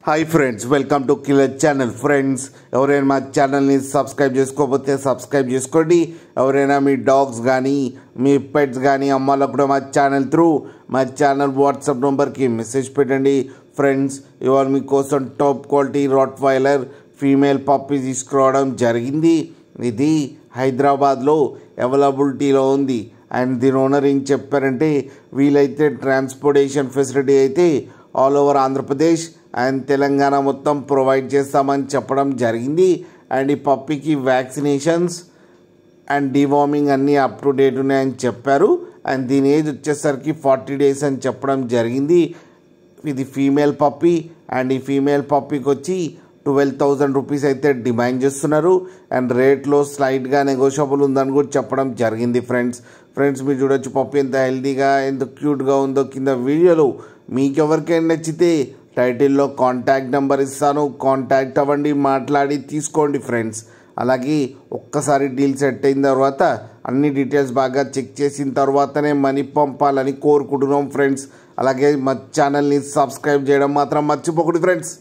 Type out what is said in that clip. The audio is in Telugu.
Hi friends, welcome to killer channel. Friends, ఎవరైనా మా ఛానల్ని సబ్స్క్రైబ్ చేసుకోకపోతే సబ్స్క్రైబ్ చేసుకోండి. ఎవరైనా మీ డాగ్స్ కానీ మీ పెట్స్ కానీ అమ్మాలో కూడా మా ఛానల్ వాట్సాప్ నెంబర్కి మెసేజ్ పెట్టండి. ఫ్రెండ్స్, ఇవాళ మీకోసం top quality Rottweiler female puppy తీసుకురావడం జరిగింది. ఇది హైదరాబాద్లో అవైలబిలిటీలో ఉంది. అండ్ దీని ఓనర్ ఏం చెప్పారంటే, వీలైతే ట్రాన్స్పోర్టేషన్ ఫెసిలిటీ అయితే all over Andhra Pradesh and Telangana మొత్తం ప్రొవైడ్ చేస్తామని చెప్పడం జరిగింది. అండ్ ఈ పప్పీకి వ్యాక్సినేషన్స్ అండ్ డివార్మింగ్ అన్నీ అప్ టు డేట్ ఉన్నాయని చెప్పారు. అండ్ దీని ఏజ్ వచ్చేసరికి 40 days అని చెప్పడం జరిగింది. ఇది ఫీమేల్ పప్పీ. అండ్ ఈ ఫీమేల్ పప్పీకి వచ్చి 12,000 రూపీస్ అయితే డిమాండ్ చేస్తున్నారు. అండ్ రేట్లో స్లైట్గా నెగోషియబుల్ ఉందని కూడా చెప్పడం జరిగింది. ఫ్రెండ్స్ మీరు చూడొచ్చు పప్పీ ఎంత హెల్తీగా ఎంత క్యూట్గా ఉందో. కింద వీడియోలో మీకు ఎవరికైనా నచ్చితే టైటిల్లో కాంటాక్ట్ నెంబర్ ఇస్తాను, కాంటాక్ట్ అవ్వండి, మాట్లాడి తీసుకోండి ఫ్రెండ్స్. అలాగే ఒక్కసారి డీల్ సెట్ అయిన తర్వాత అన్ని డీటెయిల్స్ బాగా చెక్ చేసిన తర్వాతనే మనీ పంపాలని కోరుకుంటున్నాం ఫ్రెండ్స్. అలాగే మా ఛానల్ని సబ్స్క్రైబ్ చేయడం మాత్రం మర్చిపోకండి ఫ్రెండ్స్.